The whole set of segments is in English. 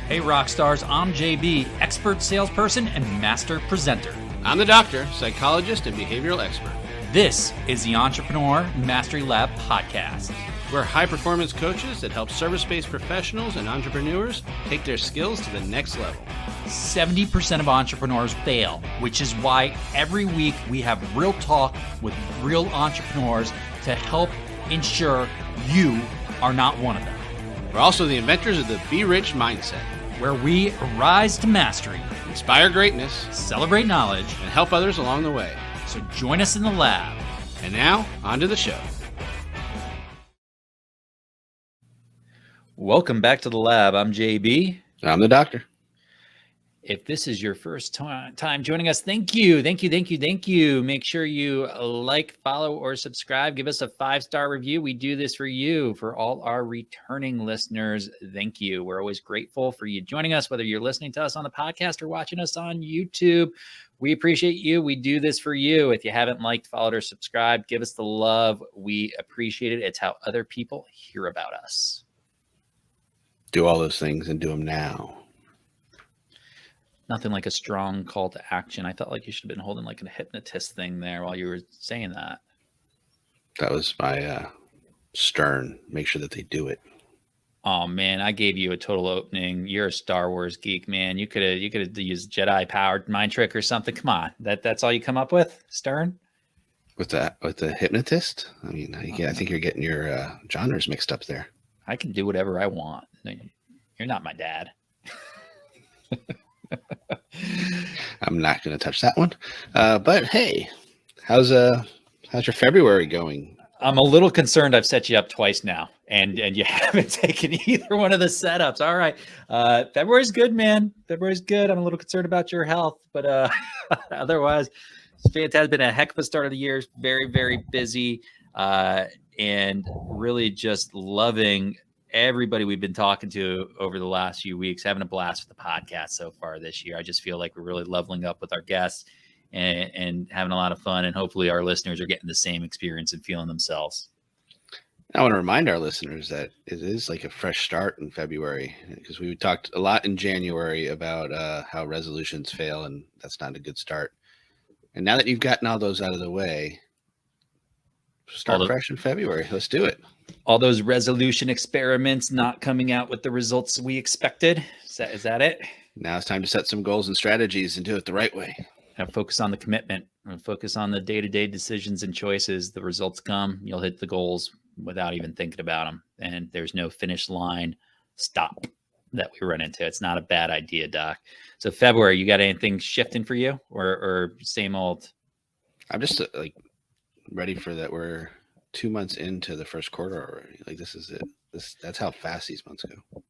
Hey Rockstars, I'm JB, expert salesperson and master presenter. I'm the doctor, psychologist, and behavioral expert. This is the Entrepreneur Mastery Lab podcast. We're high-performance coaches that help service-based professionals and entrepreneurs take their skills to the next level. 70% of entrepreneurs fail, which is why every week we have real talk with real entrepreneurs to help ensure you are not one of them. We're also the inventors of the Be Rich mindset, where we rise to mastery, inspire greatness, celebrate knowledge, and help others along the way. So join us in the lab. And now, on to the show. Welcome back to the lab. I'm JB. I'm the doctor. If this is your first time joining us, thank you. Make sure you like, follow, or subscribe. Give us a 5-star review. We do this for you, for all our returning listeners. Thank you. We're always grateful for you joining us, whether you're listening to us on the podcast or watching us on YouTube. We appreciate you. We do this for you. If you haven't liked, followed, or subscribed, give us the love. We appreciate it. It's how other people hear about us. Do all those things and do them now. Nothing like a strong call to action. I felt like you should have been holding like a hypnotist thing there while you were saying that. That was my stern. Make sure that they do it. Oh man, I gave you a total opening. You're a Star Wars geek, man. You could have used Jedi powered mind trick or something. Come on, that's all you come up with, Stern? With the hypnotist? I mean, I think you're getting your genres mixed up there. I can do whatever I want. You're not my dad. I'm not going to touch that one. But hey, how's your February going? I'm a little concerned. I've set you up twice now, and you haven't taken either one of the setups. All right, February's good, man. February's good. I'm a little concerned about your health, but otherwise, it's fantastic. It's been a heck of a start of the year. Very, very busy, and really just loving everybody we've been talking to over the last few weeks, having a blast with the podcast so far this year. I just feel like we're really leveling up with our guests and having a lot of fun. And hopefully our listeners are getting the same experience and feeling themselves. I want to remind our listeners that it is like a fresh start in February, because we talked a lot in January about how resolutions fail, and that's not a good start. And now that you've gotten all those out of the way, start fresh in February. Let's do it. All those resolution experiments not coming out with the results we expected. Is that it? Now it's time to set some goals and strategies and do it the right way. Now focus on the commitment and focus on the day-to-day decisions and choices. The results come, you'll hit the goals without even thinking about them. And there's no finish line stop that we run into. It's not a bad idea, Doc. So February, you got anything shifting for you or same old? I'm just ready for that. We're 2 months into the first quarter already. Like, this is it. That's how fast these months go.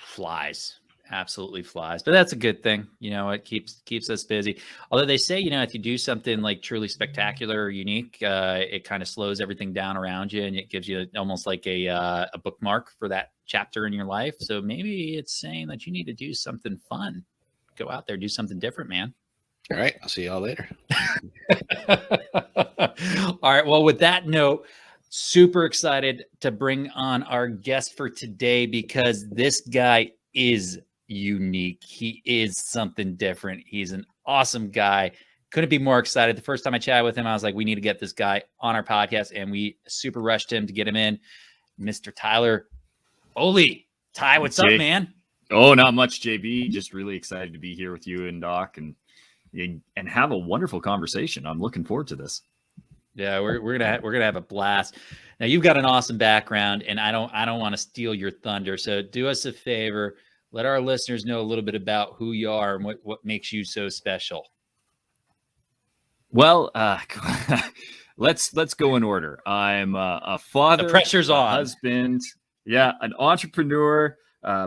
Flies. Absolutely flies. But that's a good thing. You know, it keeps us busy. Although they say, you know, if you do something like truly spectacular or unique, it kind of slows everything down around you, and it gives you almost like a bookmark for that chapter in your life. So maybe it's saying that you need to do something fun. Go out there, do something different, man. All right. I'll see y'all later. All right. Well, with that note, super excited to bring on our guest for today, because this guy is unique. He is something different. He's an awesome guy. Couldn't be more excited. The first time I chatted with him, I was like, we need to get this guy on our podcast, and we super rushed him to get him in. Mr. Tyler Foley. Ty, what's up, man? Oh, not much, JB. Just really excited to be here with you and Doc and have a wonderful conversation. I'm looking forward to this. Yeah, we're gonna have a blast. Now, you've got an awesome background, and I don't want to steal your thunder. So do us a favor, let our listeners know a little bit about who you are and what makes you so special. Well, let's go in order. I'm a father, the pressure's on, husband, an entrepreneur,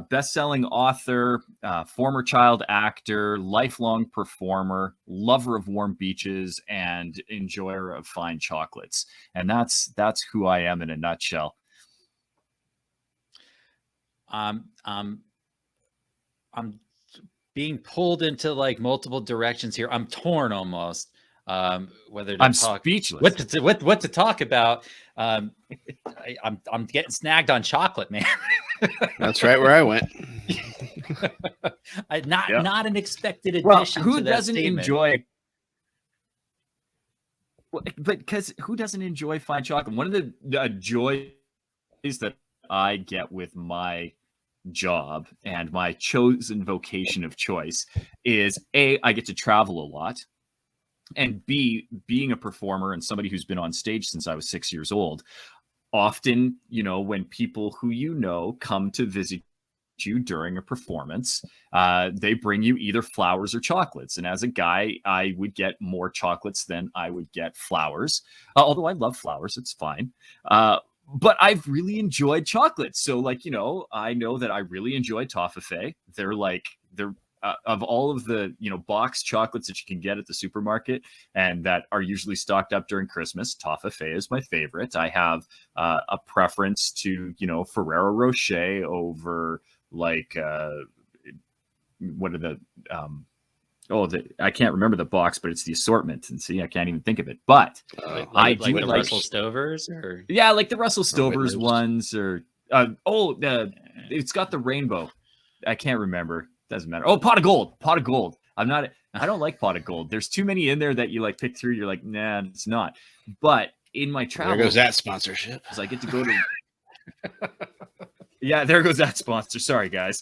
best-selling author, former child actor, lifelong performer, lover of warm beaches, and enjoyer of fine chocolates. And that's who I am in a nutshell. I'm being pulled into like multiple directions here. I'm torn almost. Whether to I'm talk, speechless. What to talk about? I'm getting snagged on chocolate, man. That's right where I went. Not an expected addition Well, to who that doesn't statement. enjoy? Well, but because who doesn't enjoy fine chocolate? One of the joys that I get with my job and my chosen vocation of choice is A, I get to travel a lot, and B, being a performer and somebody who's been on stage since I was 6 years old. Often, when people who come to visit you during a performance, they bring you either flowers or chocolates. And as a guy, I would get more chocolates than I would get flowers. Although I love flowers, it's fine. But I've really enjoyed chocolates. So I know that I really enjoy toffee. They're of all of the boxed chocolates that you can get at the supermarket and that are usually stocked up during Christmas, toffee is my favorite. I have a preference to Ferrero Rocher over what are the I can't remember the box, but it's the assortment, and see, I can't even think of it. But I do like the Russell Stovers, or like the Russell Stovers ones, or it's got the rainbow. I can't remember. Doesn't matter. Oh, pot of gold. I don't like pot of gold. There's too many in there that you pick through. You're like, nah, it's not. But in my travel, there goes that sponsorship. Because I get to go to. Yeah, there goes that sponsor. Sorry, guys.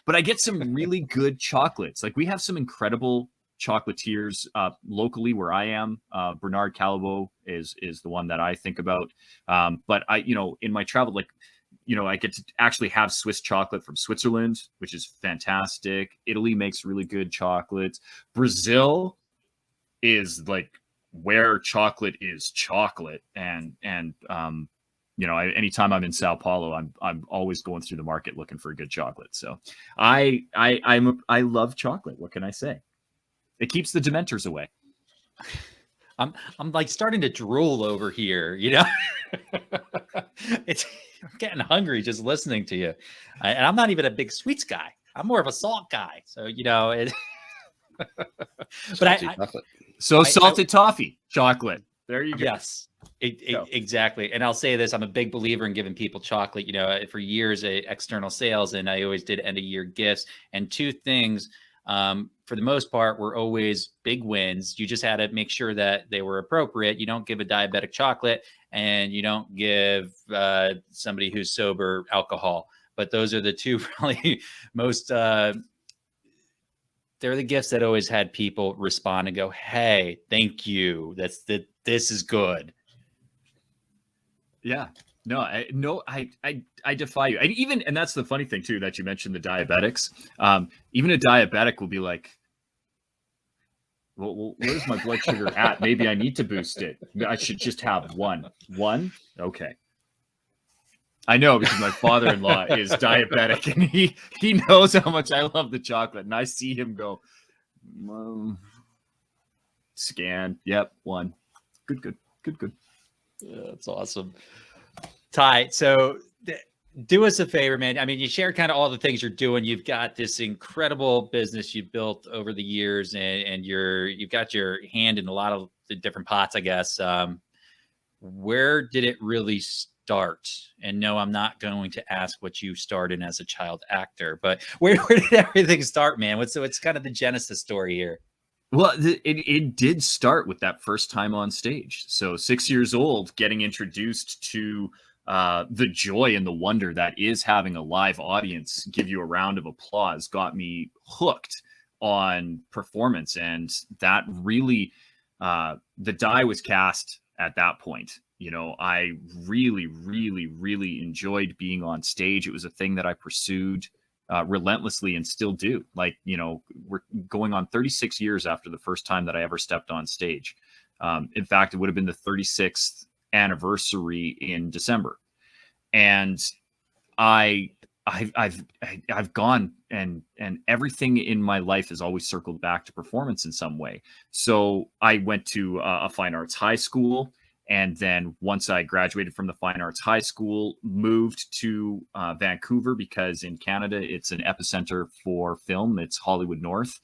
But I get some really good chocolates. We have some incredible chocolatiers locally where I am. Bernard Callebaut is the one that I think about. But I, in my travel, I get to actually have Swiss chocolate from Switzerland, which is fantastic. Italy makes really good chocolates. Brazil is where chocolate is chocolate, and anytime I'm in Sao Paulo, I'm always going through the market looking for a good chocolate. So I love chocolate. What can I say? It keeps the Dementors away. I'm starting to drool over here. I'm getting hungry just listening to you, and I'm not even a big sweets guy. I'm more of a salt guy. So it. But salted toffee chocolate. There you go. Yes, exactly. And I'll say this: I'm a big believer in giving people chocolate. For years, external sales, and I always did end of year gifts. And two things, for the most part, were always big wins. You just had to make sure that they were appropriate. You don't give a diabetic chocolate, and you don't give somebody who's sober alcohol. But those are the two probably most. They're the gifts that always had people respond and go, "Hey, thank you. This is good." Yeah. No, I defy you. And that's the funny thing too, that you mentioned the diabetics. Even a diabetic will be like, well, where's my blood sugar at? Maybe I need to boost it. I should just have one. Okay. I know, because my father-in-law is diabetic, and he knows how much I love the chocolate, and I see him go, scan. Yep, one. Good. Yeah, that's awesome. Ty, so do us a favor, man. I mean, you shared kind of all the things you're doing. You've got this incredible business you've built over the years, and you've got your hand in a lot of the different pots, I guess. Where did it really start? And no, I'm not going to ask what you started as a child actor, but where did everything start, man? What's kind of the genesis story here? Well, it did start with that first time on stage. So 6 years old, getting introduced to the joy and the wonder that is having a live audience give you a round of applause got me hooked on performance. And that really, the die was cast at that point. I really, really, really enjoyed being on stage. It was a thing that I pursued relentlessly and still do. We're going on 36 years after the first time that I ever stepped on stage. In fact, it would have been the 36th anniversary in December. And I've gone and everything in my life has always circled back to performance in some way. So I went to a fine arts high school. And then once I graduated from the Fine Arts High School, moved to Vancouver, because in Canada, it's an epicenter for film. It's Hollywood North.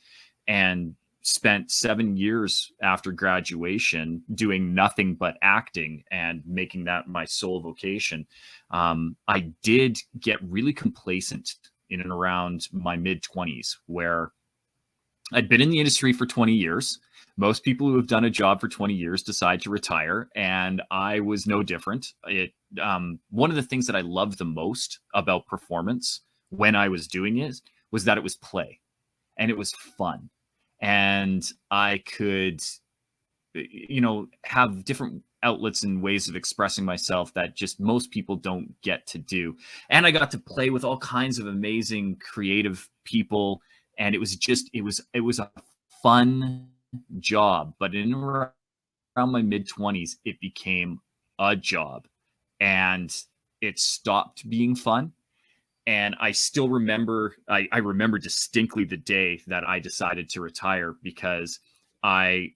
And spent 7 years after graduation doing nothing but acting and making that my sole vocation. I did get really complacent in and around my mid-20s, where I'd been in the industry for 20 years. Most people who have done a job for 20 years decide to retire, and I was no different. One of the things that I loved the most about performance when I was doing it was that it was play and it was fun. And I could, have different outlets and ways of expressing myself that just most people don't get to do. And I got to play with all kinds of amazing creative people. And it was a fun job. But in around my mid-20s, it became a job, and it stopped being fun. And I still remember, I remember distinctly the day that I decided to retire, because I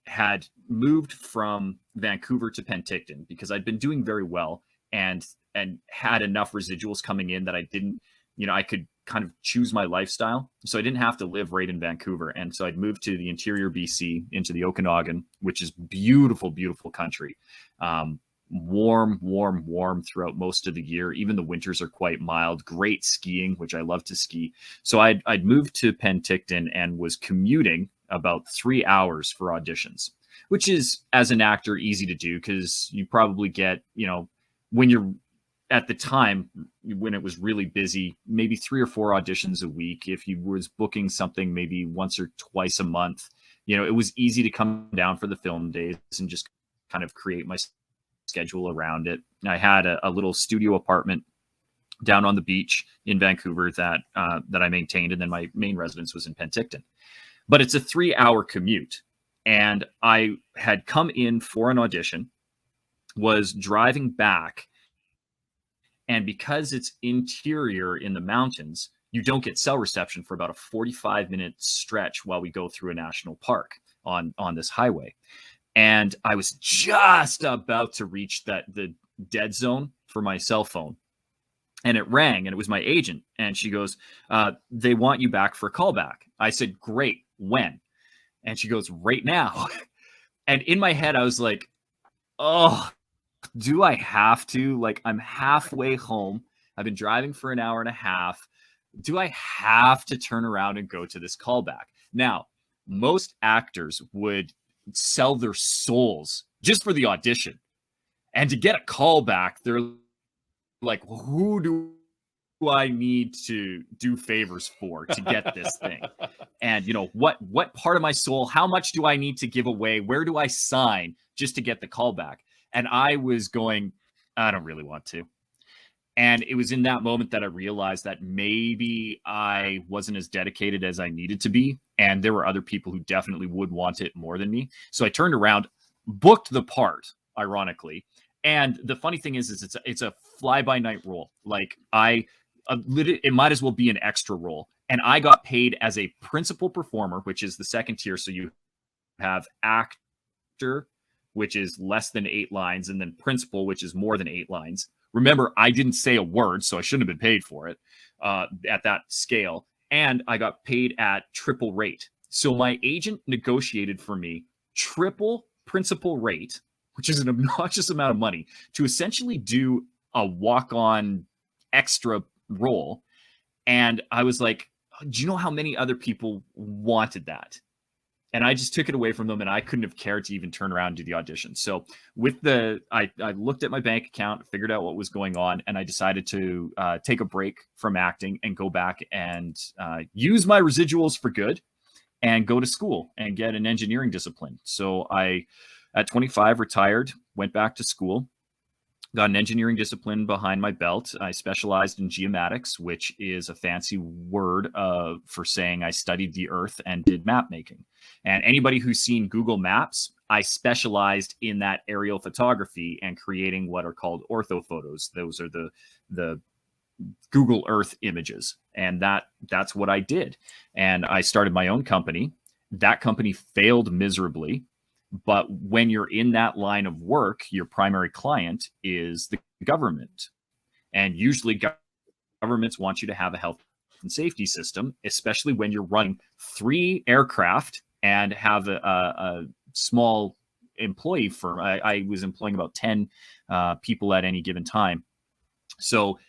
had moved from Vancouver to Penticton because I'd been doing very well and had enough residuals coming in that I didn't, I could kind of choose my lifestyle. So I didn't have to live right in Vancouver. And so I'd moved to the interior BC, into the Okanagan, which is beautiful, beautiful country. Warm throughout most of the year. Even the winters are quite mild. Great skiing, which I love to ski. So I'd moved to Penticton and was commuting about 3 hours for auditions, which is, as an actor, easy to do because you probably get, when you're at the time when it was really busy, maybe 3 or 4 auditions a week. If you was booking something maybe once or twice a month, it was easy to come down for the film days and just kind of create my schedule around it. I had a little studio apartment down on the beach in Vancouver that I maintained, and then my main residence was in Penticton. But it's a 3-hour commute, and I had come in for an audition, was driving back, and because it's interior in the mountains, you don't get cell reception for about a 45-minute stretch while we go through a national park on this highway. And I was just about to reach the dead zone for my cell phone. And it rang, and it was my agent. And she goes, they want you back for a callback. I said, great. When? And she goes, right now. And in my head, I was like, oh, do I have to? Like, I'm halfway home. I've been driving for an hour and a half. Do I have to turn around and go to this callback? Now, most actors would sell their souls just for the audition. And to get a callback, they're like, who do I need to do favors for to get this thing? And what part of my soul, how much do I need to give away? Where do I sign just to get the callback? And I was going, I don't really want to. And it was in that moment that I realized that maybe I wasn't as dedicated as I needed to be. And there were other people who definitely would want it more than me. So I turned around, booked the part, ironically. And the funny thing is it's a fly-by-night role. Like it might as well be an extra role. And I got paid as a principal performer, which is the second tier. So you have actor, which is less than 8 lines, and then principal, which is more than 8 lines. Remember, I didn't say a word, so I shouldn't have been paid for it at that scale. And I got paid at triple rate. So my agent negotiated for me triple principal rate, which is an obnoxious amount of money, to essentially do a walk-on extra role. And I was like, do you know how many other people wanted that? And I just took it away from them, and I couldn't have cared to even turn around and do the audition. So I looked at my bank account, figured out what was going on, and I decided to take a break from acting and go back and use my residuals for good and go to school and get an engineering discipline. So I, at 25, retired, went back to school, got an engineering discipline behind my belt. I specialized in geomatics, which is a fancy word for saying I studied the earth and did map making. And anybody who's seen Google Maps, I specialized in that aerial photography and creating what are called orthophotos. Those are the Google Earth images. And that's what I did. And I started my own company. That company failed miserably. But when you're in that line of work, your primary client is the government. And usually governments want you to have a health and safety system, especially when you're running 3 aircraft and have a small employee firm. I was employing about 10 people at any given time. So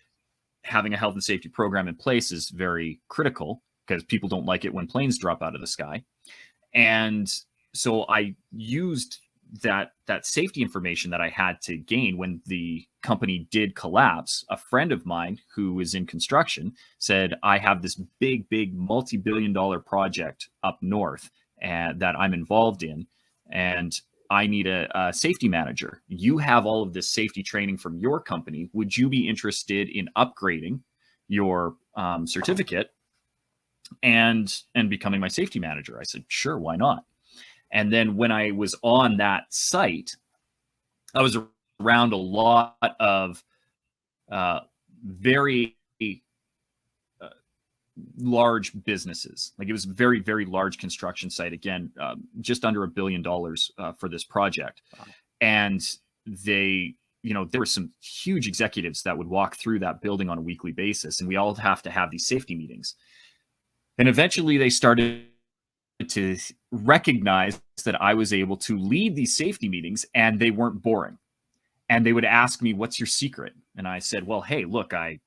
having a health and safety program in place is very critical because people don't like it when planes drop out of the sky. And so I used that safety information that I had to gain when the company did collapse. A friend of mine who is in construction said, I have this big multi-billion-dollar project up north and that I'm involved in, and I need a safety manager. You have all of this safety training from your company. Would you be interested in upgrading your certificate and becoming my safety manager? I said, sure, why not? And then when I was on that site, I was around a lot of very large businesses. Like, it was a very large construction site. Again, just under $1 billion for this project. Wow. And they, there were some huge executives that would walk through that building on a weekly basis, and we all have to have these safety meetings. And eventually they started to recognize that I was able to lead these safety meetings, and they weren't boring. And they would ask me, what's your secret? And I said, well, hey, look, I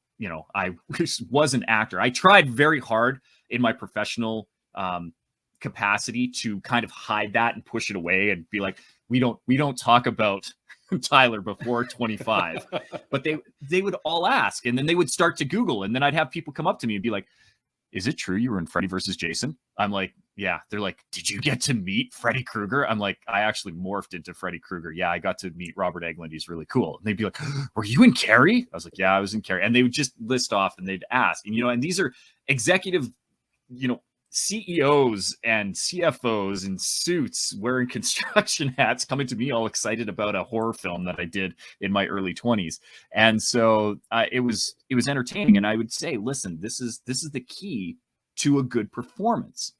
was an actor. I tried very hard in my professional capacity to kind of hide that and push it away and be like, we don't talk about Tyler before 25. But they would all ask, and then they would start to Google, and then I'd have people come up to me and be like, is it true you were in Freddy Vs Jason? I'm like, yeah. They're like, did you get to meet Freddy Krueger? I'm like, I actually morphed into Freddy Krueger. Yeah, I got to meet Robert Englund. He's really cool. And they'd be like, were you in Carrie? I was like, yeah, I was in Carrie. And they would just list off, and they'd ask. And, and these are executive, CEOs and CFOs in suits wearing construction hats coming to me all excited about a horror film that I did in my early 20s. And so it was entertaining. And I would say, listen, this is the key to a good performance.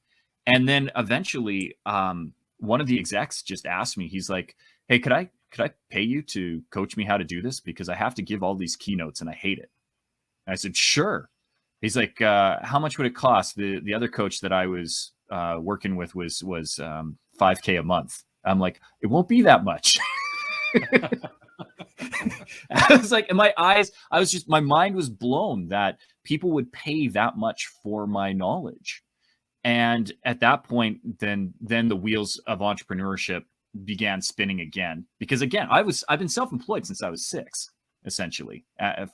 And then eventually one of the execs just asked me, he's like, hey, could I pay you to coach me how to do this? Because I have to give all these keynotes and I hate it. And I said, sure. He's like, how much would it cost? The other coach that I was working with was $5,000 a month. I'm like, it won't be that much. I was like, in my eyes, my mind was blown that people would pay that much for my knowledge. And at that point, then the wheels of entrepreneurship began spinning again. Because again, I've been self-employed since I was 6. Essentially,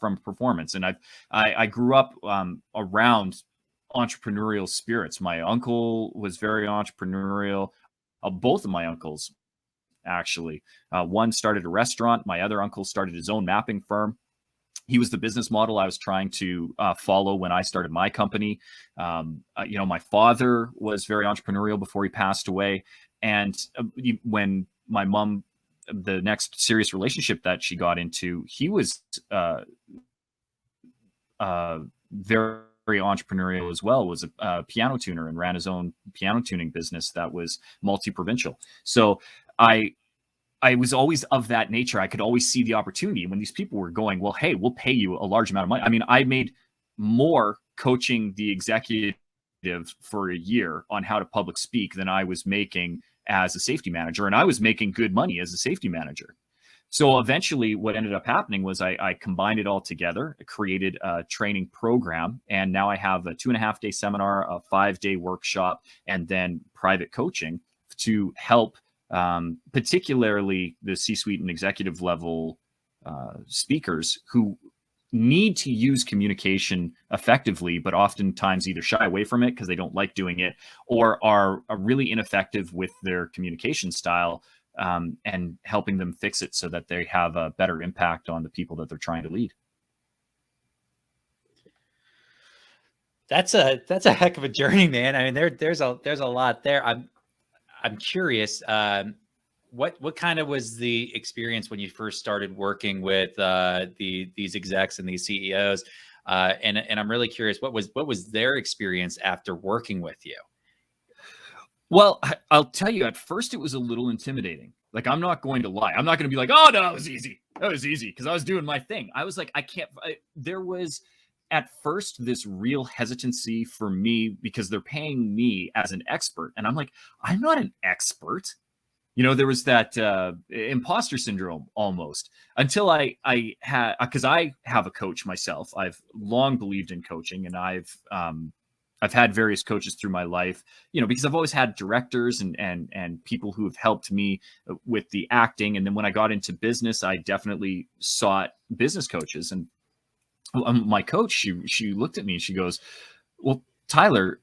from performance. And I grew up around entrepreneurial spirits. My uncle was very entrepreneurial. Both of my uncles, actually. One started a restaurant. My other uncle started his own mapping firm. He was the business model I was trying to follow when I started my company. My father was very entrepreneurial before he passed away. And when my mom, the next serious relationship that she got into, he was very entrepreneurial as well, was a piano tuner and ran his own piano tuning business that was multi-provincial. So I was always of that nature. I could always see the opportunity when these people were going, well, hey, we'll pay you a large amount of money. I mean, I made more coaching the executive for a year on how to public speak than I was making as a safety manager, and I was making good money as a safety manager. So eventually what ended up happening was I combined it all together, created a training program, and now I have a 2.5-day seminar, a 5-day workshop, and then private coaching to help particularly the C-suite and executive level speakers who need to use communication effectively, but oftentimes either shy away from it because they don't like doing it, or are really ineffective with their communication style, and helping them fix it so that they have a better impact on the people that they're trying to lead. That's a heck of a journey, man. I mean, there's a lot there. I'm curious. What kind of was the experience when you first started working with these execs and these CEOs? And I'm really curious, what was their experience after working with you? Well, I'll tell you, at first it was a little intimidating. Like, I'm not going to lie. I'm not going to be like, oh, no, it was easy. That was easy, because I was doing my thing. I was like, there was at first this real hesitancy for me because they're paying me as an expert. And I'm like, I'm not an expert. You know, there was that imposter syndrome almost until I had, because I have a coach myself. I've long believed in coaching, and I've had various coaches through my life, you know, because I've always had directors and people who have helped me with the acting. And then when I got into business, I definitely sought business coaches. And my coach, she looked at me and she goes, "Well, Tyler,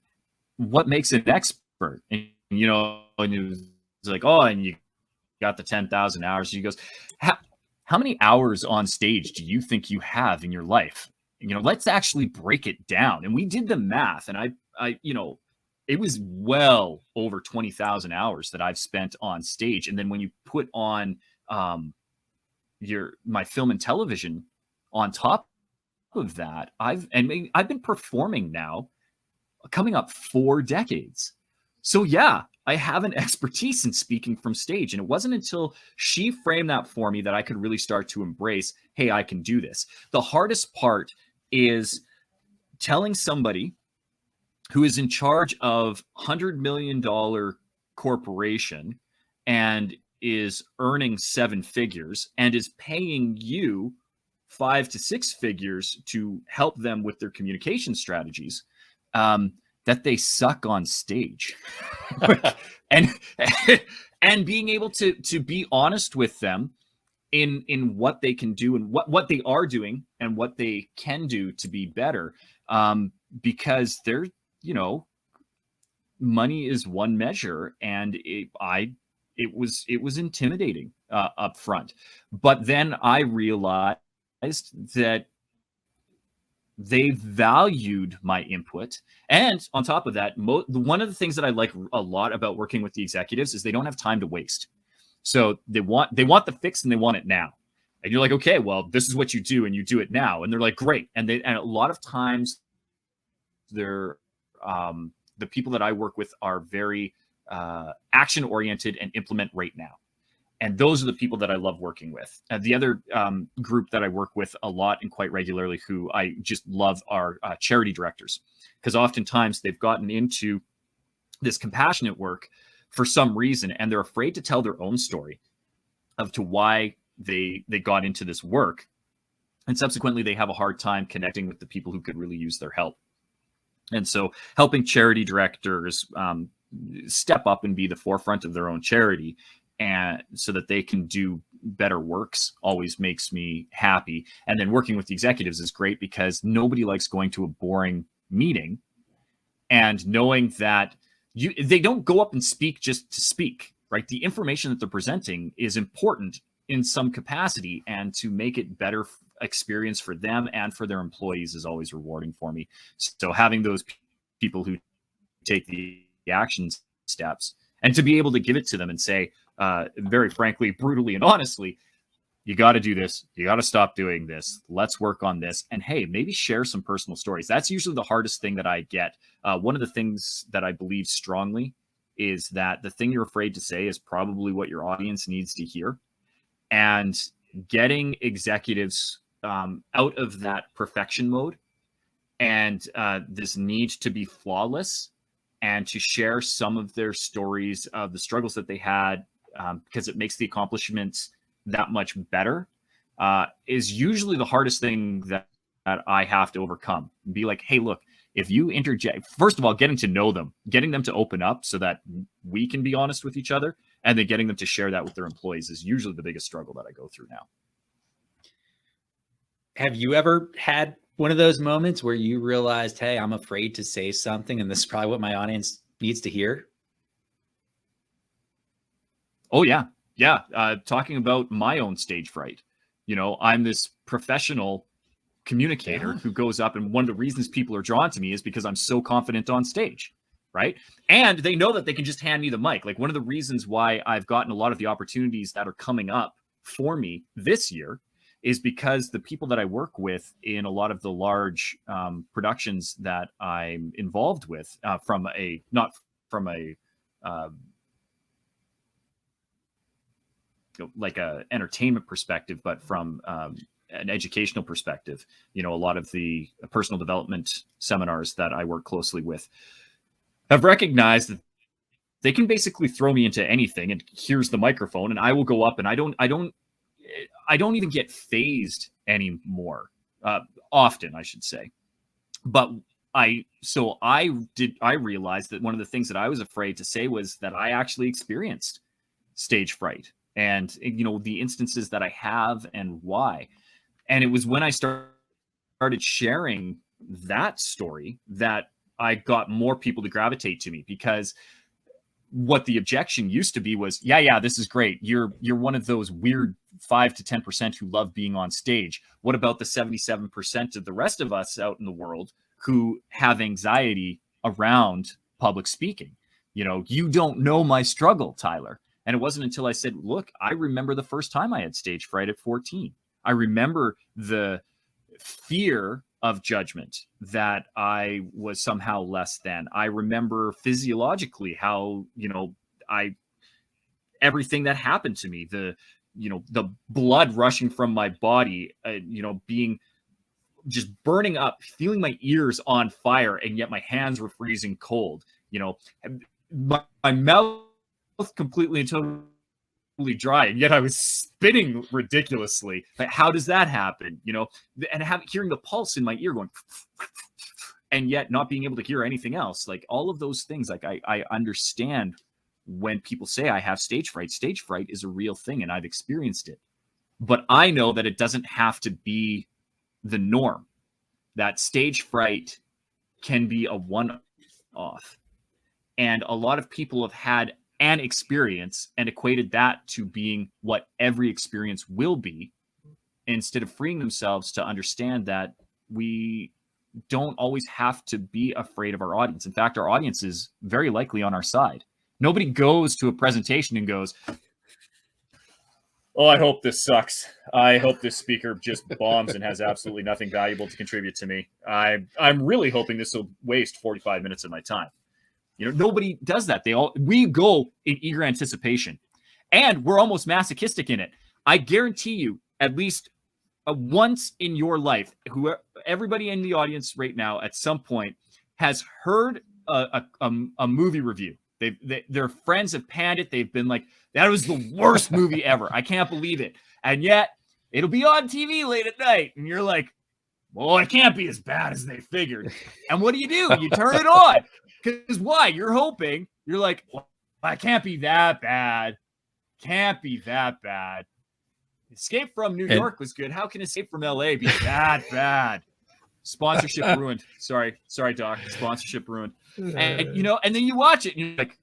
what makes an expert?" And you know, and it was like, "Oh, and you got the 10,000 hours." She goes, how many hours on stage do you think you have in your life? You know, let's actually break it down. And we did the math, and I, you know, it was well over 20,000 hours that I've spent on stage. And then when you put on my film and television on top of that, I've been performing now coming up 4 decades. So yeah, I have an expertise in speaking from stage. And it wasn't until she framed that for me that I could really start to embrace, hey, I can do this. The hardest part is telling somebody who is in charge of $100 million corporation and is earning 7 figures and is paying you 5 to 6 figures to help them with their communication strategies, that they suck on stage. and and being able to be honest with them in what they can do and what they are doing and what they can do to be better, because they're, you know, money is one measure, and it was intimidating up front. But then I realized that they valued my input. And on top of that, one of the things that I like a lot about working with the executives is they don't have time to waste. So they want the fix, and they want it now. And you're like, okay, well, this is what you do, and you do it now. And they're like, great. And a lot of times they're the people that I work with are very action oriented and implement right now. And those are the people that I love working with. The other group that I work with a lot and quite regularly, who I just love, are charity directors, because oftentimes they've gotten into this compassionate work for some reason, and they're afraid to tell their own story of to why they got into this work. And subsequently, they have a hard time connecting with the people who could really use their help. And so helping charity directors step up and be the forefront of their own charity, and so that they can do better works, always makes me happy. And then working with the executives is great, because nobody likes going to a boring meeting and knowing that they don't go up and speak just to speak, right? The information that they're presenting is important in some capacity, and to make it better experience for them and for their employees is always rewarding for me. So having those people who take the action steps, and to be able to give it to them and say, very frankly, brutally and honestly, you got to do this. You got to stop doing this. Let's work on this. And hey, maybe share some personal stories. That's usually the hardest thing that I get. One of the things that I believe strongly is that the thing you're afraid to say is probably what your audience needs to hear. And getting executives out of that perfection mode and this need to be flawless, and to share some of their stories of the struggles that they had, because it makes the accomplishments that much better, is usually the hardest thing that I have to overcome. Be like, hey, look, if you interject, first of all, getting to know them, getting them to open up so that we can be honest with each other, and then getting them to share that with their employees is usually the biggest struggle that I go through now. Have you ever had one of those moments where you realized, hey, I'm afraid to say something, and this is probably what my audience needs to hear? Oh, yeah. Yeah. Talking about my own stage fright. You know, I'm this professional communicator who goes up, and one of the reasons people are drawn to me is because I'm so confident on stage, right? And they know that they can just hand me the mic. Like, one of the reasons why I've gotten a lot of the opportunities that are coming up for me this year is because the people that I work with in a lot of the large productions that I'm involved with, not from a like a entertainment perspective, but from an educational perspective, you know, a lot of the personal development seminars that I work closely with have recognized that they can basically throw me into anything, and here's the microphone, and I will go up, and I don't even get phased anymore. Often, I should say. But I realized that one of the things that I was afraid to say was that I actually experienced stage fright, and the instances that I have and why. And it was when I started sharing that story that I got more people to gravitate to me, because what the objection used to be was, yeah, this is great. You're one of those weird 5 to 10% who love being on stage. What about the 77% of the rest of us out in the world who have anxiety around public speaking? You don't know my struggle, Tyler. And it wasn't until I said, look, I remember the first time I had stage fright at 14. I remember the fear of judgment, that I was somehow less than. I remember physiologically how, everything that happened to me, the blood rushing from my body, being just burning up, feeling my ears on fire, and yet my hands were freezing cold, my mouth completely and totally dry, and yet I was spitting ridiculously. Like, how does that happen? And hearing the pulse in my ear going, and yet not being able to hear anything else. Like, all of those things, like I understand when people say I have stage fright. Stage fright is a real thing, and I've experienced it. But I know that it doesn't have to be the norm. That stage fright can be a one-off. And a lot of people have had an experience and equated that to being what every experience will be, instead of freeing themselves to understand that we don't always have to be afraid of our audience. In fact, our audience is very likely on our side. Nobody goes to a presentation and goes, oh, I hope this sucks. I hope this speaker just bombs and has absolutely nothing valuable to contribute to me. I'm really hoping this will waste 45 minutes of my time. Nobody does that. We go in eager anticipation, and we're almost masochistic in it. I guarantee you, at least once in your life, everybody in the audience right now at some point has heard a movie review. Their friends have panned it. They've been like, that was the worst movie ever. I can't believe it. And yet it'll be on TV late at night, and you're like, well, it can't be as bad as they figured. And what do? You turn it on. Because why? You're hoping. You're like, well, I can't be that bad. Can't be that bad. Escape from New York was good. How can Escape from LA be that bad? Sponsorship ruined. Sorry, Doc. Sponsorship ruined. And and then you watch it and you're like,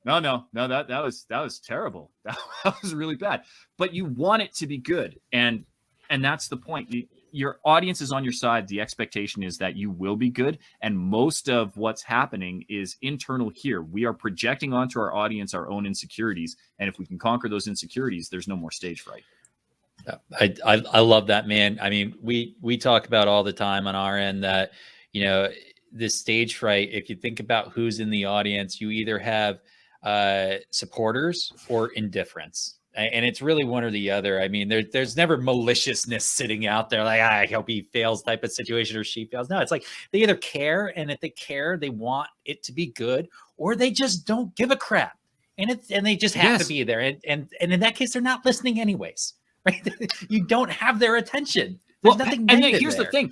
no, that was terrible. That was really bad. But you want it to be good. And that's the point. Your audience is on your side. The expectation is that you will be good. And most of what's happening is internal here. We are projecting onto our audience our own insecurities. And if we can conquer those insecurities, there's no more stage fright. I love that, man. I mean, we talk about all the time on our end that, this stage fright, if you think about who's in the audience, you either have supporters or indifference. And it's really one or the other. I mean, there's never maliciousness sitting out there like, I hope he fails type of situation, or she fails. No, it's like they either care, and if they care, they want it to be good, or they just don't give a crap. And they just have to be there. And in that case, they're not listening anyways, right? You don't have their attention. There's nothing and negative here's there. The thing.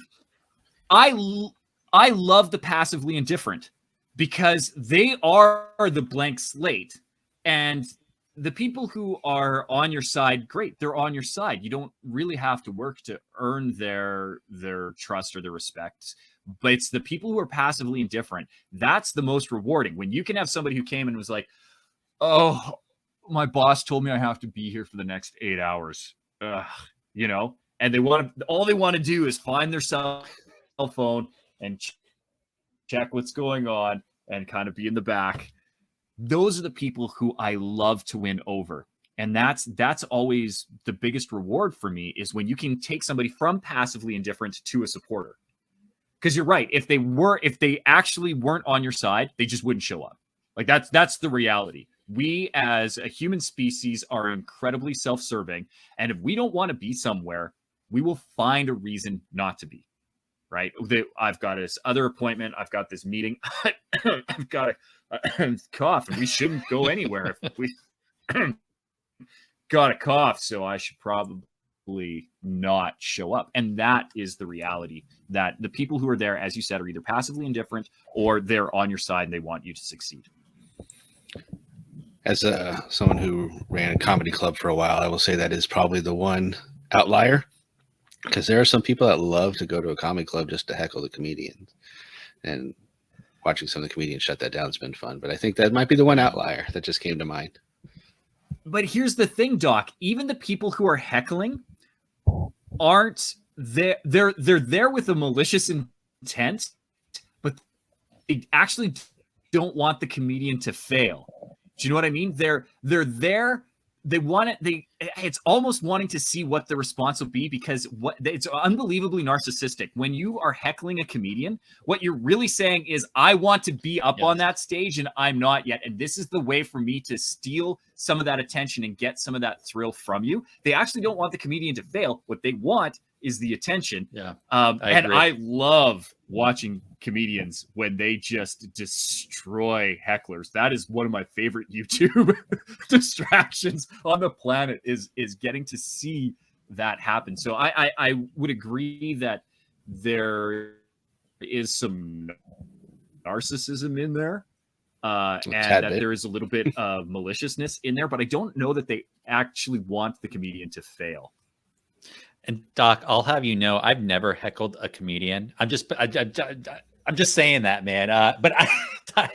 I love the passively indifferent, because they are the blank slate, and the people who are on your side, great, they're on your side. You don't really have to work to earn their trust or their respect. But it's the people who are passively indifferent. That's the most rewarding. When you can have somebody who came and was like, oh, my boss told me I have to be here for the next 8 hours. And all they want to do is find their cell phone and check what's going on and kind of be in the back. Those are the people who I love to win over. And that's always the biggest reward for me, is when you can take somebody from passively indifferent to a supporter. Because you're right. If they actually weren't on your side, they just wouldn't show up. Like that's the reality. We as a human species are incredibly self-serving. And if we don't want to be somewhere, we will find a reason not to be. right? I've got this other appointment. I've got this meeting. I've got a cough, and we shouldn't go anywhere if we got a cough. So I should probably not show up. And that is the reality, that the people who are there, as you said, are either passively indifferent or they're on your side and they want you to succeed. As someone who ran a comedy club for a while, I will say that is probably the one outlier, because there are some people that love to go to a comedy club just to heckle the comedians, and watching some of the comedians shut that down has been fun. But I think that might be the one outlier that just came to mind. But here's the thing, Doc. Even the people who are heckling aren't there. They're there with a malicious intent, but they actually don't want the comedian to fail. Do you know what I mean? They're there. They want it. It's almost wanting to see what the response will be, because it's unbelievably narcissistic. When you are heckling a comedian, what you're really saying is, I want to be up on that stage and I'm not yet. And this is the way for me to steal some of that attention and get some of that thrill from you. They actually don't want the comedian to fail. What they want is the attention. Yeah. I love watching comedians when they just destroy hecklers. That is one of my favorite YouTube distractions on the planet, is getting to see that happen. So I would agree that there is some narcissism in there, and that there is a little bit of maliciousness in there, but I don't know that they actually want the comedian to fail. And Doc, I'll have you know, I've never heckled a comedian. I'm just saying that, man. But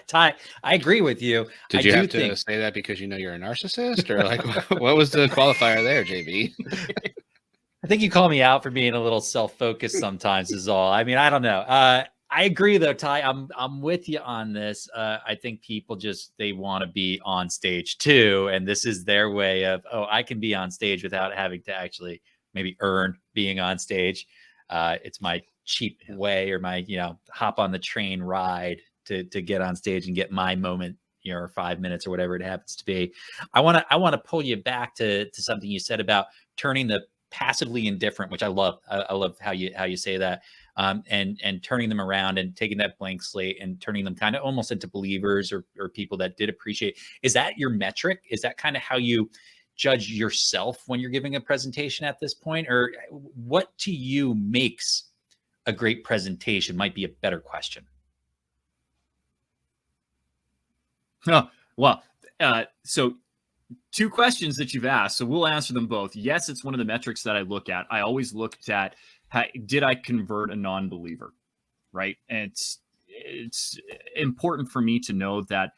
Ty, I agree with you. Did you have to say that because you know you're a narcissist, or like what was the qualifier there, JB? I think you call me out for being a little self-focused sometimes is all. I mean, I don't know. I agree though, Ty. I'm with you on this. I think people they want to be on stage too, and this is their way of, oh, I can be on stage without having to actually maybe earn being on stage. It's my cheap way, or my, hop on the train ride to get on stage and get my moment, or 5 minutes or whatever it happens to be. I want to pull you back to something you said about turning the passively indifferent, which I love. I love how you say that, and turning them around and taking that blank slate and turning them kind of almost into believers or people that did appreciate. Is that your metric? Is that kind of how you judge yourself when you're giving a presentation at this point? Or what to you makes a great presentation might be a better question. Oh, well, so 2 questions that you've asked, so we'll answer them both. Yes, it's one of the metrics that I look at. I always looked at, did I convert a non-believer, right? And it's important for me to know that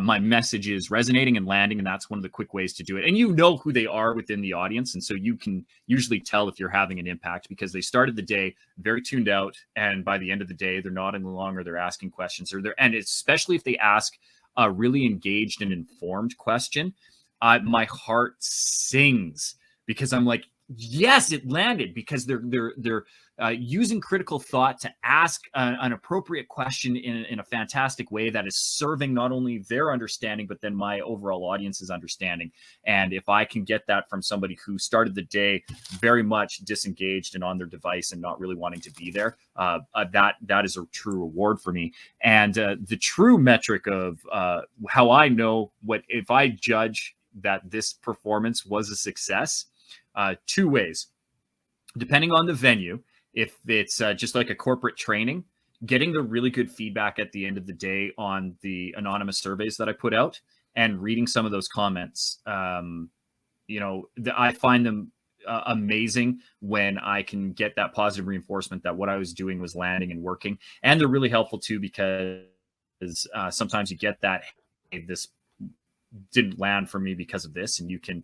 my message is resonating and landing, and that's one of the quick ways to do it. And you know who they are within the audience, and so you can usually tell if you're having an impact, because they started the day very tuned out, and by the end of the day, they're nodding along, or they're asking questions, and especially if they ask a really engaged and informed question, my heart sings, because I'm like, yes, it landed, because they're using critical thought to ask an appropriate question in a fantastic way that is serving not only their understanding, but then my overall audience's understanding. And if I can get that from somebody who started the day very much disengaged and on their device and not really wanting to be there, that is a true reward for me. And the true metric of how I know if I judge that this performance was a success, 2 ways. Depending on the venue, if it's just like a corporate training, getting the really good feedback at the end of the day on the anonymous surveys that I put out, and reading some of those comments. I find them amazing when I can get that positive reinforcement that what I was doing was landing and working. And they're really helpful too, because sometimes you get that, hey, this didn't land for me because of this, and you can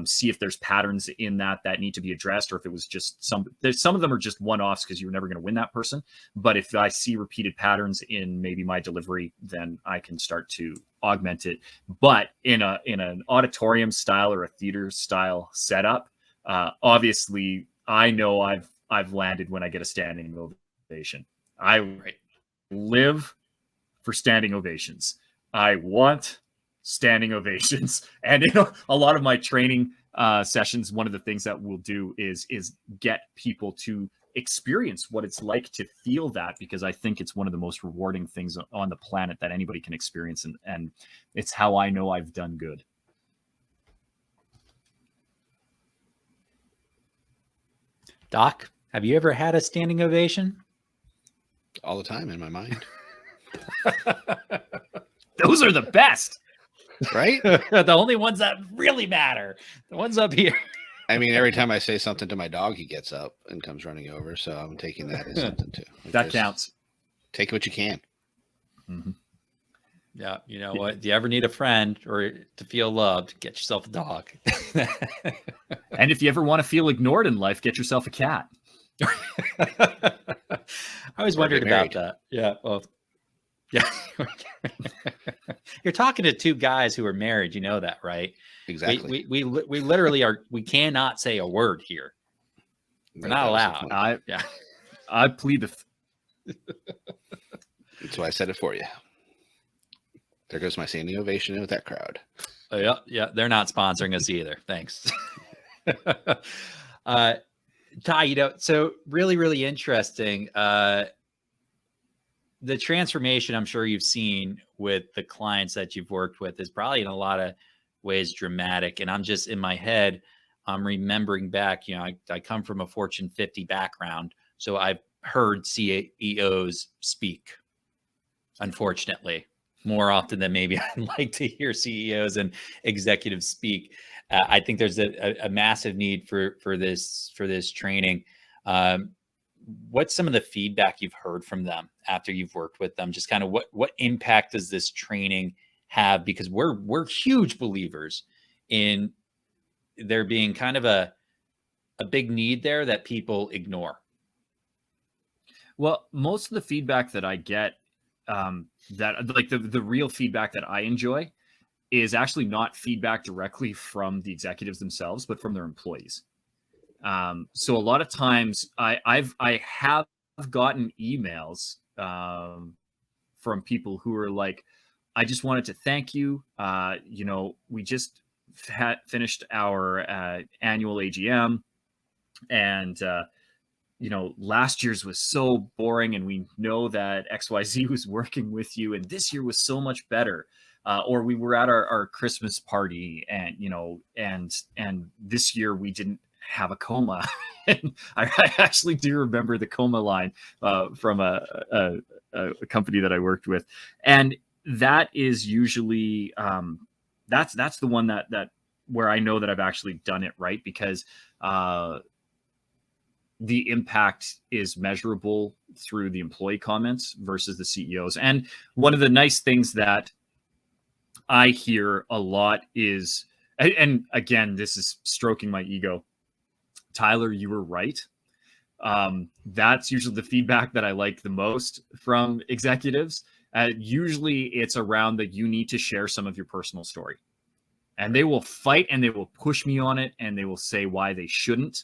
see if there's patterns in that need to be addressed, or if it was just some of them are just one-offs because you're never going to win that person. But if I see repeated patterns in maybe my delivery, then I can start to augment it. But in an auditorium style or a theater style setup, obviously I know I've landed when I get a standing ovation. I live for standing ovations. I want standing ovations. And in a lot of my training sessions, one of the things that we'll do is get people to experience what it's like to feel that, because I think it's one of the most rewarding things on the planet that anybody can experience. And it's how I know I've done good. Doc, have you ever had a standing ovation? All the time in my mind. Those are the best, right? The only ones that really matter. The ones up here. I mean, every time I say something to my dog, he gets up and comes running over. So I'm taking that as something too. That counts. Take what you can. Mm-hmm. Yeah. You know what? Do you ever need a friend or to feel loved? Get yourself a dog. And if you ever want to feel ignored in life, get yourself a cat. I always wondered about that. Yeah. Well, yeah. You're talking to two guys who are married. You know that, right? Exactly. We literally are. We cannot say a word here. We're not allowed. I plead the. That's why I said it for you. There goes my standing ovation with that crowd. Yeah, yeah. They're not sponsoring us either. Thanks. Ty, you know, so really, really interesting. The transformation I'm sure you've seen with the clients that you've worked with is probably in a lot of ways dramatic. And I'm just in my head, I'm remembering back, you know, I come from a Fortune 50 background. So I've heard CEOs speak, unfortunately, more often than maybe I'd like to hear CEOs and executives speak. I think there's a massive need for this training. What's some of the feedback you've heard from them after you've worked with them? Just kind of what impact does this training have? Because we're huge believers in there being kind of a big need there that people ignore. Well, most of the feedback that I get, that like the real feedback that I enjoy, is actually not feedback directly from the executives themselves, but from their employees. So a lot of times I have gotten emails from people who are like, I just wanted to thank you. You know, we just finished our annual AGM, and you know, last year's was so boring, and we know that XYZ was working with you, and this year was so much better. Or we were at our Christmas party, and you know, and this year we didn't have a coma. And I actually do remember the coma line from a company that I worked with, and that is usually that's the one that where I know that I've actually done it right, because the impact is measurable through the employee comments versus the CEOs. And one of the nice things that I hear a lot is, and again, this is stroking my ego, Tyler, you were right. That's usually the feedback that I like the most from executives. Usually it's around that you need to share some of your personal story. And they will fight and they will push me on it, and they will say why they shouldn't.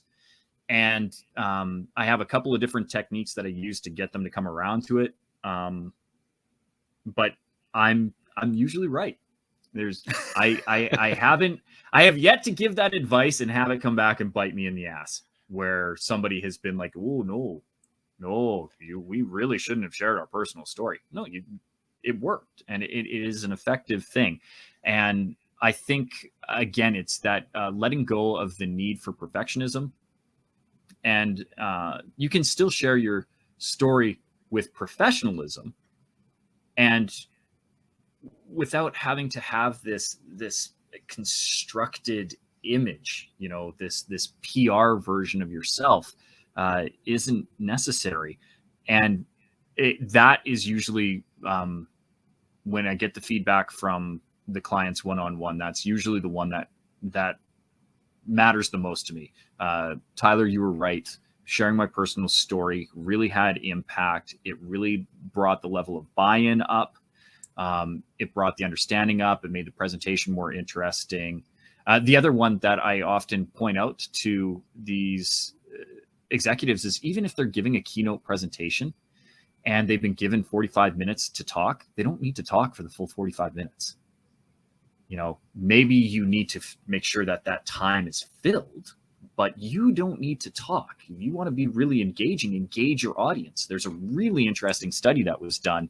And I have a couple of different techniques that I use to get them to come around to it. But I'm usually right. I have yet to give that advice and have it come back and bite me in the ass, where somebody has been like, oh no, we really shouldn't have shared our personal story. No, it worked, and it is an effective thing. And I think, again, it's that letting go of the need for perfectionism. And you can still share your story with professionalism and without having to have this constructed image, you know, this PR version of yourself isn't necessary. And that is usually when I get the feedback from the clients one-on-one, that's usually the one that matters the most to me. Tyler, you were right. Sharing my personal story really had impact. It really brought the level of buy-in up. It brought the understanding up. It made the presentation more interesting. The other one that I often point out to these executives is, even if they're giving a keynote presentation and they've been given 45 minutes to talk, they don't need to talk for the full 45 minutes. You know, maybe you need to make sure that time is filled, but you don't need to talk. You want to be really engaging, engage your audience. There's a really interesting study that was done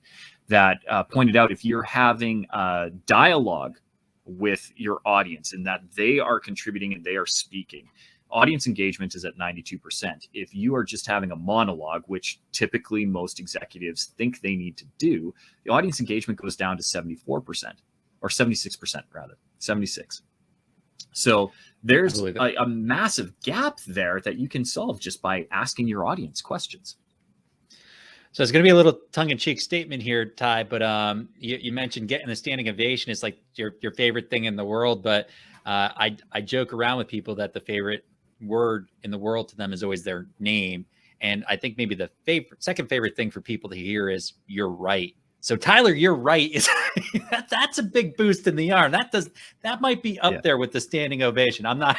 that pointed out if you're having a dialogue with your audience and that they are contributing and they are speaking, audience engagement is at 92%. If you are just having a monologue, which typically most executives think they need to do, the audience engagement goes down to 74%, or 76% rather, 76. So there's a massive gap there that you can solve just by asking your audience questions. So it's going to be a little tongue-in-cheek statement here, Ty, but you mentioned getting a standing ovation is like your favorite thing in the world. But I joke around with people that the favorite word in the world to them is always their name. And I think maybe the second favorite thing for people to hear is "you're right." So Tyler, "you're right" is that's a big boost in the arm. That might be up there with the standing ovation. I'm not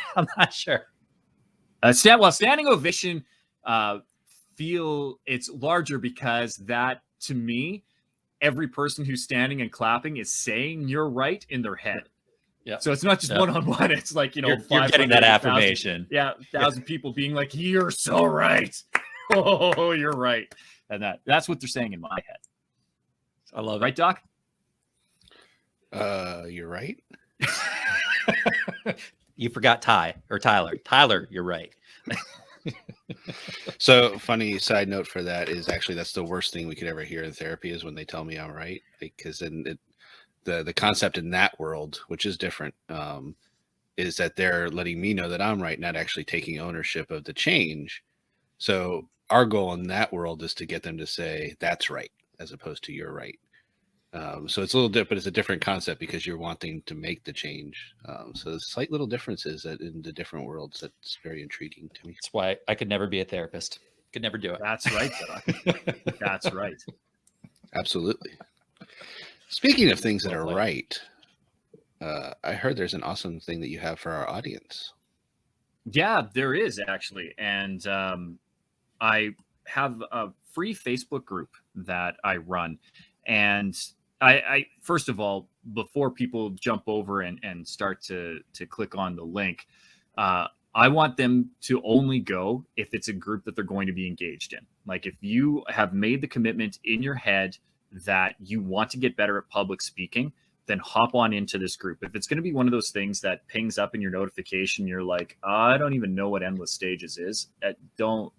sure. Standing ovation feel it's larger because that, to me, every person who's standing and clapping is saying "you're right" in their head. Yeah. So it's not just one-on-one. It's like, you know, you're getting that affirmation. 1,000 people being like, "You're so right." Oh, you're right. And that's what they're saying in my head. I love it. Right, Doc? You're right. You forgot Tyler. Tyler, you're right. So funny side note for that is actually that's the worst thing we could ever hear in therapy is when they tell me I'm right, because then the concept in that world, which is different, is that they're letting me know that I'm right, not actually taking ownership of the change. So our goal in that world is to get them to say that's right as opposed to you're right. So it's a little different, but it's a different concept because you're wanting to make the change. So there's slight little differences in the different worlds. That's very intriguing to me. That's why I could never be a therapist. Could never do it. That's right, Doc. That's right. Absolutely. Speaking of things that are right, I heard there's an awesome thing that you have for our audience. Yeah, there is actually. And I have a free Facebook group that I run. And I first of all, before people jump over and start to click on the link, I want them to only go if it's a group that they're going to be engaged in. Like if you have made the commitment in your head that you want to get better at public speaking, then hop on into this group. If it's going to be one of those things that pings up in your notification, you're like, I don't even know what Endless Stages is. Don't.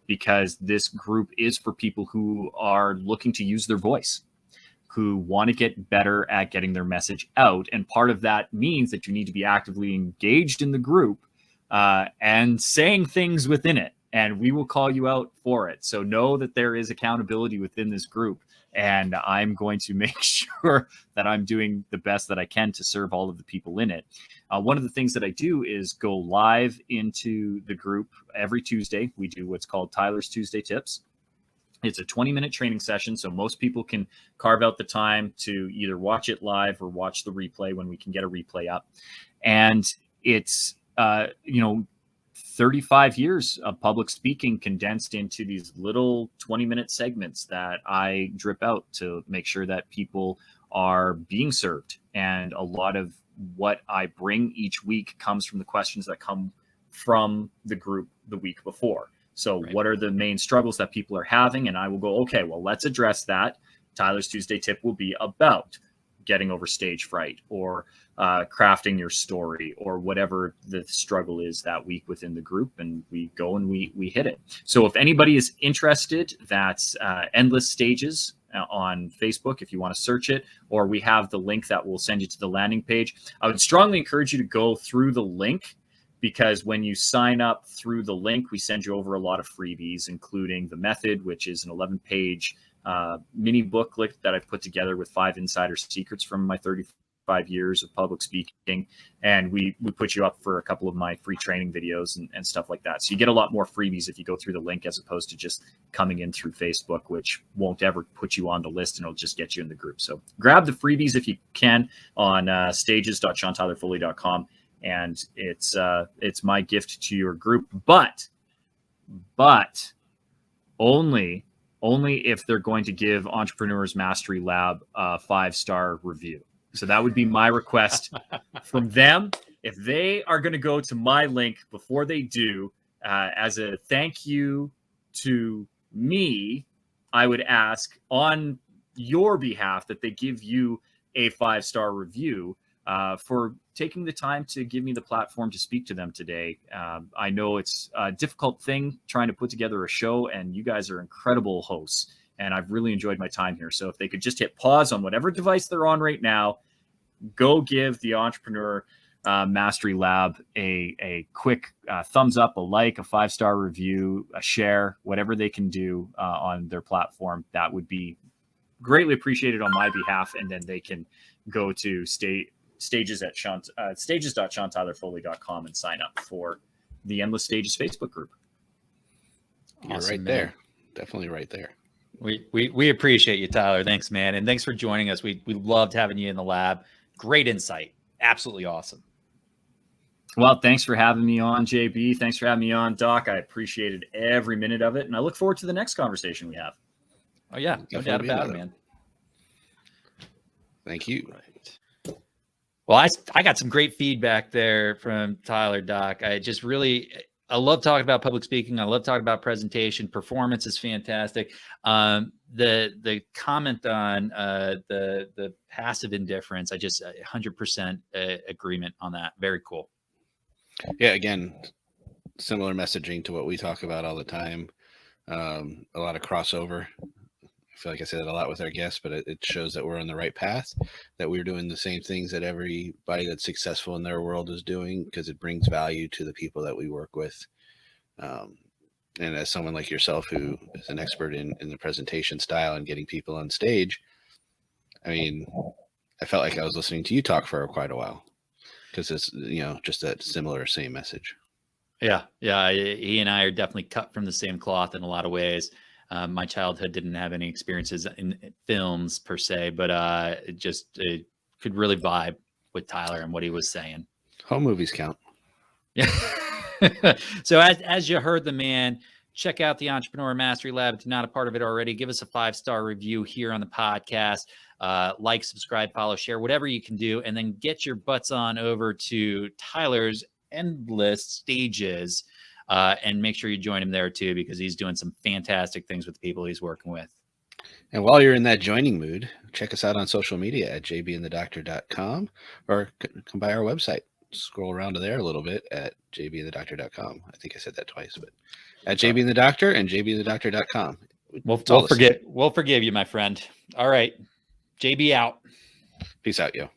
Because this group is for people who are looking to use their voice, who want to get better at getting their message out. And part of that means that you need to be actively engaged in the group and saying things within it. And we will call you out for it. So know that there is accountability within this group. And I'm going to make sure that I'm doing the best that I can to serve all of the people in it. One of the things that I do is go live into the group every Tuesday. We do what's called Tyler's Tuesday Tips. It's a 20-minute training session, so most people can carve out the time to either watch it live or watch the replay when we can get a replay up. And it's, 35 years of public speaking condensed into these little 20-minute segments that I drip out to make sure that people are being served. And a lot of what I bring each week comes from the questions that come from the group the week before. So What are the main struggles that people are having? And I will go, okay, well, let's address that. Tyler's Tuesday tip will be about getting over stage fright or crafting your story or whatever the struggle is that week within the group. And we go and we hit it. So if anybody is interested, that's Endless Stages on Facebook, if you want to search it, or we have the link that will send you to the landing page. I would strongly encourage you to go through the link, because when you sign up through the link, we send you over a lot of freebies, including the method, which is an 11-page mini booklet that I've put together with 5 insider secrets from my 35 years of public speaking. And we put you up for a couple of my free training videos and stuff like that. So you get a lot more freebies if you go through the link as opposed to just coming in through Facebook, which won't ever put you on the list and it'll just get you in the group. So grab the freebies if you can on stages.seantylerfoley.com. And it's my gift to your group, but only if they're going to give Entrepreneurs Mastery Lab a 5-star review. So that would be my request from them. if they are going to go to my link before they do, as a thank you to me, I would ask on your behalf that they give you a 5-star review for taking the time to give me the platform to speak to them today. I know it's a difficult thing trying to put together a show, and you guys are incredible hosts, and I've really enjoyed my time here. So if they could just hit pause on whatever device they're on right now, go give the Entrepreneur Mastery Lab a quick thumbs up, a like, a 5-star review, a share, whatever they can do on their platform. That would be greatly appreciated on my behalf. And then they can go to stages.seantylerfoley.com and sign up for the Endless Stages Facebook group. You're Awesome, right man. there. Definitely right there. We appreciate you, Tyler. Thanks, man. And thanks for joining us. We loved having you in the lab. Great insight. Absolutely awesome. Well, thanks for having me on, JB. Thanks for having me on, Doc. I appreciated every minute of it. And I look forward to the next conversation we have. Oh, yeah. No doubt about it, man. Thank you. Right. Well, I got some great feedback there from Tyler, Doc. I love talking about public speaking. I love talking about presentation. Performance is fantastic. The comment on the passive indifference, I just 100% agreement on that. Very cool. Yeah, again, similar messaging to what we talk about all the time. A lot of crossover. I feel like I say that a lot with our guests, but it shows that we're on the right path, that we're doing the same things that everybody that's successful in their world is doing, because it brings value to the people that we work with. And as someone like yourself who is an expert in the presentation style and getting people on stage, I mean, I felt like I was listening to you talk for quite a while, because it's, just that similar same message. Yeah. He and I are definitely cut from the same cloth in a lot of ways. My childhood didn't have any experiences in films per se, but it could really vibe with Tyler and what he was saying. Home movies count. Yeah. So as you heard the man, check out the Entrepreneur Mastery Lab. If you're not a part of it already, give us a 5-star review here on the podcast. Like, subscribe, follow, share, whatever you can do, and then get your butts on over to Tyler's Endless Stages, and make sure you join him there too, because he's doing some fantastic things with the people he's working with. And while you're in that joining mood, check us out on social media at jbandthedoctor.com, or come by our website. Scroll around to there a little bit at jbandthedoctor.com. I think I said that twice, but at jbandthedoctor and jbandthedoctor.com. We'll forgive you, my friend. All right. JB out. Peace out, yo.